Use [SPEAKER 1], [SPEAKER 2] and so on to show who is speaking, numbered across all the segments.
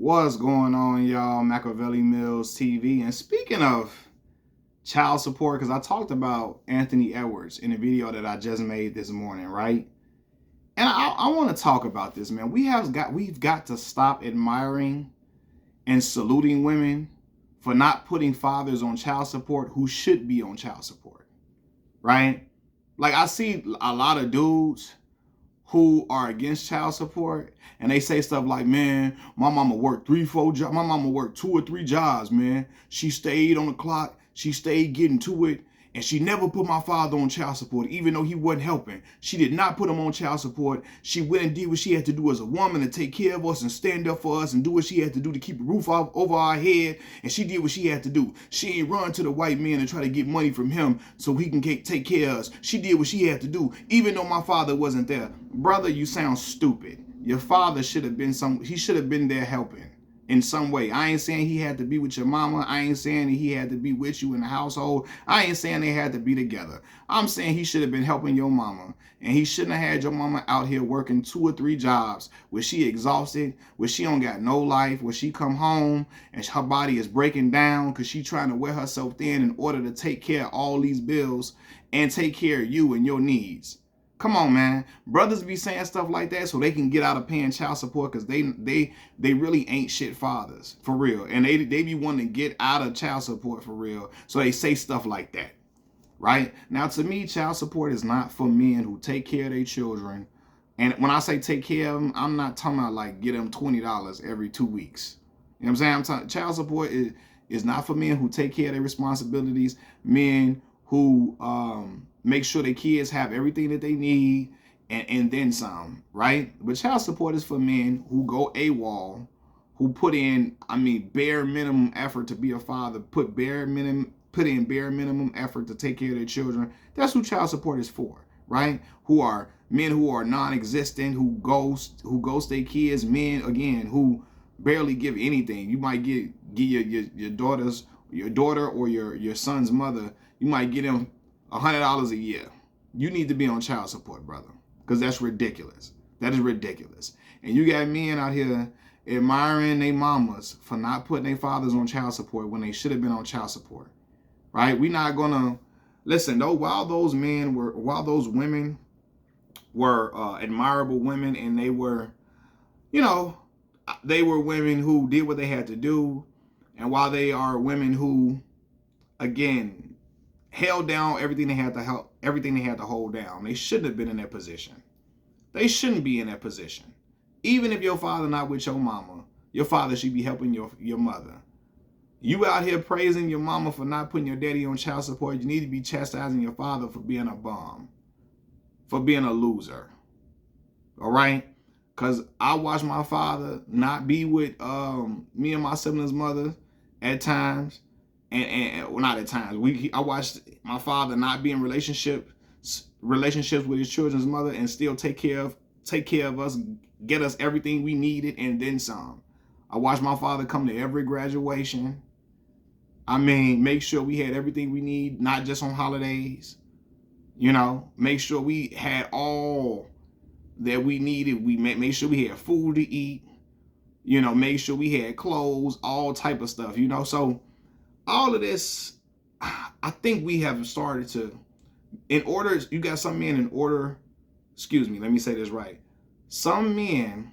[SPEAKER 1] What's going on, y'all? Machiavelli Mills TV. And speaking of child support, because I talked about Anthony Edwards in a video that I just made this morning, right? And I want to talk about this, man. We've got to stop admiring and saluting women for not putting fathers on child support who should be on child support, right? Like, I see a lot of dudes who are against child support, and they say stuff like, man, my mama worked 3-4 jobs. My mama worked 2 or 3 jobs, man. She stayed on the clock. She stayed getting to it. And she never put my father on child support, even though he wasn't helping. She did not put him on child support. She went and did what she had to do as a woman to take care of us and stand up for us and do what she had to do to keep a roof over our head. And she did what she had to do. She ain't run to the white man and try to get money from him so he can take care of us. She did what she had to do, even though my father wasn't there. Brother, you sound stupid. Your father should have been he should have been there helping in some way. I ain't saying he had to be with your mama. I ain't saying that he had to be with you in the household. I ain't saying they had to be together. I'm saying he should have been helping your mama. And he shouldn't have had your mama out here working 2 or 3 jobs where she exhausted, where she don't got no life, where she come home and her body is breaking down because she trying to wear herself thin in order to take care of all these bills and take care of you and your needs. Come on, man. Brothers be saying stuff like that so they can get out of paying child support because they really ain't shit fathers, for real. And they be wanting to get out of child support for real. So they say stuff like that, right? Now, to me, child support is not for men who take care of their children. And when I say take care of them, I'm not talking about like get them $20 every 2 weeks. You know what I'm saying? Child support is not for men who take care of their responsibilities, men who make sure their kids have everything that they need and then some, right? But child support is for men who go AWOL, who put in, bare minimum effort to be a father, put in bare minimum effort to take care of their children. That's who child support is for, right? Who are men who are non-existent, who ghost their kids, men again who barely give anything. You might give your daughter or your son's mother, you might get them $100 a year. You need to be on child support, brother, because that's ridiculous. That is ridiculous. And you got men out here admiring their mamas for not putting their fathers on child support when they should have been on child support, right? We're not gonna listen though. While those women were admirable women, and they were, they were women who did what they had to do, and while they are women who, again, held down everything they had to hold down. They shouldn't have been in that position. They shouldn't be in that position. Even if your father not with your mama, your father should be helping your mother. You out here praising your mama for not putting your daddy on child support. You need to be chastising your father for being a bum, for being a loser. All right? Because I watched my father not be with me and my siblings' mother at times. And well, not at times. I watched my father not be in relationships with his children's mother and still take care of us, get us everything we needed and then some. I watched my father come to every graduation. Make sure we had everything we need, not just on holidays. Make sure we had all that we needed. We make sure we had food to eat. Make sure we had clothes, all type of stuff. So all of this, I think we have started to, you got some men let me say this right. Some men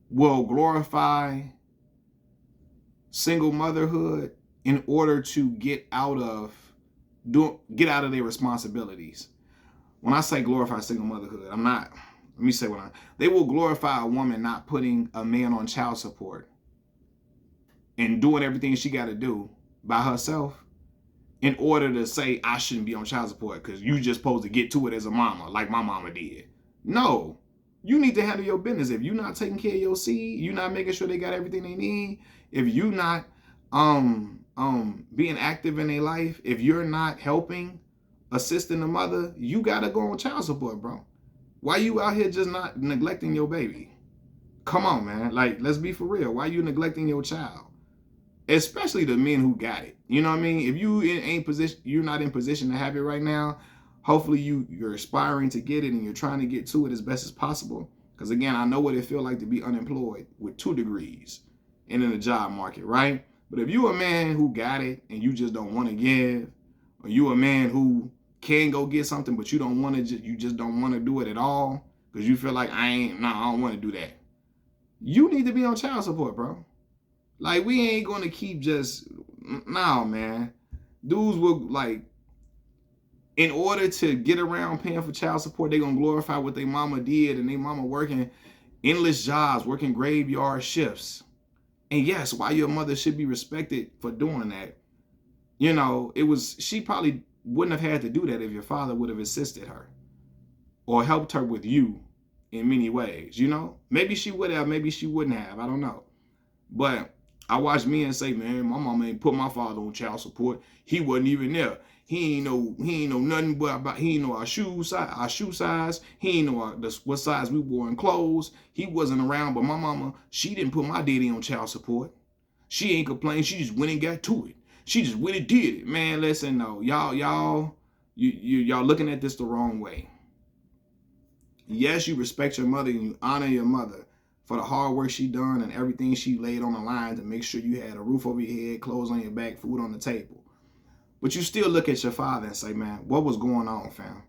[SPEAKER 1] will glorify single motherhood in order to get out of their responsibilities. When I say glorify single motherhood, they will glorify a woman not putting a man on child support and doing everything she got to do by herself in order to say, I shouldn't be on child support because you just supposed to get to it as a mama like my mama did. No, you need to handle your business. If you're not taking care of your seed, you're not making sure they got everything they need, if you're not being active in their life, if you're not helping, assisting the mother, you got to go on child support, bro. Why you out here just not neglecting your baby? Come on, man. Like, let's be for real. Why you neglecting your child? Especially the men who got it. You know what I mean? If you're not in position to have it right now, hopefully you're aspiring to get it and you're trying to get to it as best as possible. Because again, I know what it feels like to be unemployed with 2 degrees and in the job market, right? But if you a man who got it and you just don't want to give, or you a man who can go get something, but you don't want to, you just don't want to do it at all because you feel like I don't want to do that. You need to be on child support, bro. Like, we ain't going to keep just, no, man. Dudes will, like, in order to get around paying for child support, they're going to glorify what their mama did, and their mama working endless jobs, working graveyard shifts. And yes, why your mother should be respected for doing that. You know, she probably wouldn't have had to do that if your father would have assisted her or helped her with you in many ways, you know? Maybe she would have, maybe she wouldn't have, I don't know. But I watch men say, man, my mama ain't put my father on child support. He wasn't even there. He ain't know nothing but about, he ain't know our shoe size. He ain't know what size we wore in clothes. He wasn't around, but my mama, she didn't put my daddy on child support. She ain't complained. She just went and got to it. She just went and did it. Man, listen, no, y'all looking at this the wrong way. Yes, you respect your mother and you honor your mother for the hard work she done and everything she laid on the line to make sure you had a roof over your head, clothes on your back, food on the table. But you still look at your father and say, man, what was going on, fam?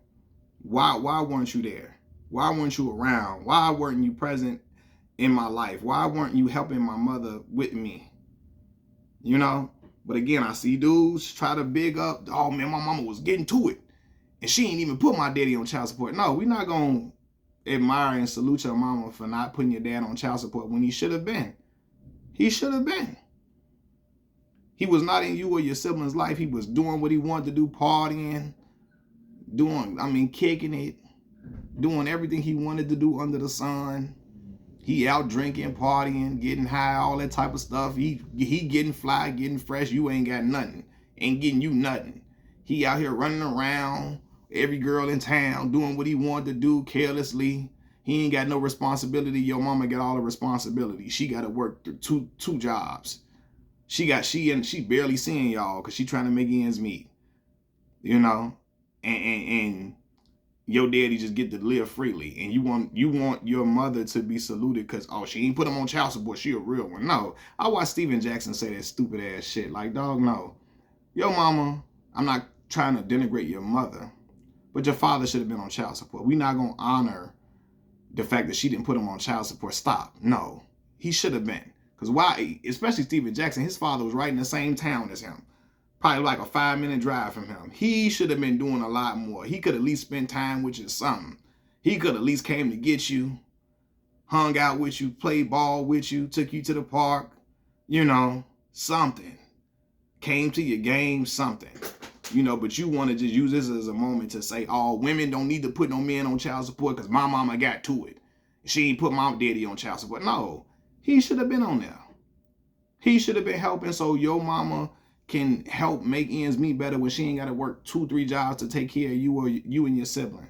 [SPEAKER 1] Why weren't you there? Why weren't you around? Why weren't you present in my life? Why weren't you helping my mother with me? You know? But again, I see dudes try to big up, oh man, my mama was getting to it. And she ain't even put my daddy on child support. No, we're not going to admire and salute your mama for not putting your dad on child support when he should have been. He should have been. He was not in you or your siblings' life. He was doing what he wanted to do, partying, kicking it, doing everything he wanted to do under the sun. He out drinking, partying, getting high, all that type of stuff. He getting fly, getting fresh. You ain't got nothing. Ain't getting you nothing. He out here running around, every girl in town, doing what he wanted to do carelessly. He ain't got no responsibility. Your mama got all the responsibility. She got to work two jobs. She barely seeing y'all because she trying to make ends meet. You know? And your daddy just get to live freely. And you want your mother to be saluted because, oh, she ain't put him on child support. She a real one. No. I watched Steven Jackson say that stupid ass shit. Like, dog, no. Your mama, I'm not trying to denigrate your mother, but your father should have been on child support. We not going to honor the fact that she didn't put him on child support. Stop. No. He should have been. Because why? Especially Steven Jackson, his father was right in the same town as him. Probably like a 5-minute drive from him. He should have been doing a lot more. He could at least spend time with you or something. He could at least came to get you, hung out with you, played ball with you, took you to the park, you know, something. Came to your game, something. You know, but you want to just use this as a moment to say, oh, women don't need to put no men on child support because my mama got to it. She ain't put my daddy on child support. No, he should have been on there. He should have been helping so your mama can help make ends meet better when she ain't got to work 2-3 jobs to take care of you or you and your sibling.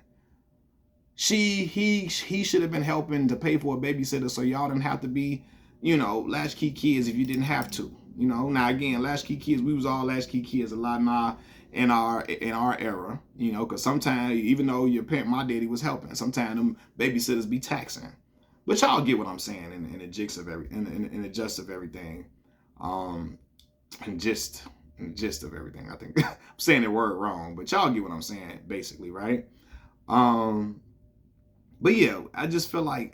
[SPEAKER 1] He should have been helping to pay for a babysitter so y'all didn't have to be, you know, latchkey kids if you didn't have to. You know, now again, latchkey kids, we was all latchkey kids a lot in our era, you know, because sometimes even though your parent, my daddy was helping, sometimes them babysitters be taxing. But y'all get what I'm saying in the gist of everything. And gist of everything. I think I'm saying the word wrong, but y'all get what I'm saying, basically, right? But yeah, I just feel like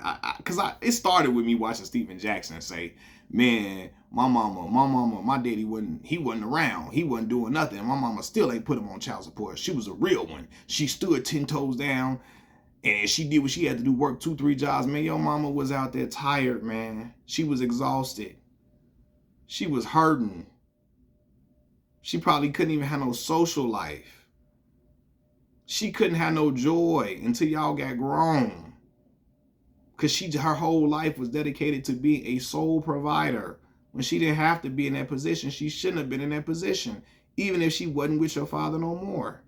[SPEAKER 1] it started with me watching Steven Jackson say, man, my daddy wasn't around. He wasn't doing nothing. My mama still ain't put him on child support. She was a real one. She stood 10 toes down and she did what she had to do, work 2-3 jobs. Man, your mama was out there tired, man. She was exhausted. She was hurting. She probably couldn't even have no social life. She couldn't have no joy until y'all got grown. Because her whole life was dedicated to being a sole provider. When she didn't have to be in that position, she shouldn't have been in that position. Even if she wasn't with your father no more.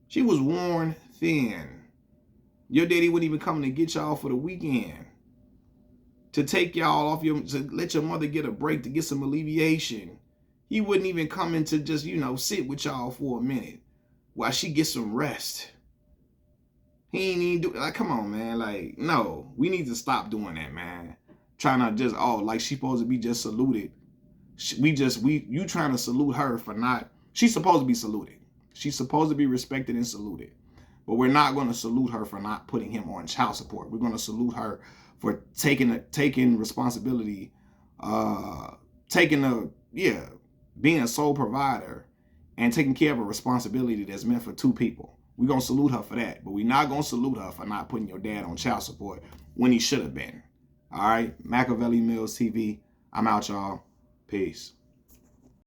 [SPEAKER 1] She was worn thin. Your daddy wouldn't even come to get y'all for the weekend. To take y'all off to let your mother get a break, to get some alleviation. He wouldn't even come in to just, you know, sit with y'all for a minute while she gets some rest. He ain't even do, like, come on, man. Like, no, we need to stop doing that, man. Trying to just, oh, like she's supposed to be just saluted. You trying to salute her for not, she's supposed to be saluted. She's supposed to be respected and saluted. But we're not going to salute her for not putting him on child support. We're going to salute her for taking responsibility, being a sole provider and taking care of a responsibility that's meant for two people. We're going to salute her for that. But we're not going to salute her for not putting your dad on child support when he should have been. All right? Machiavelli Mills TV. I'm out, y'all. Peace.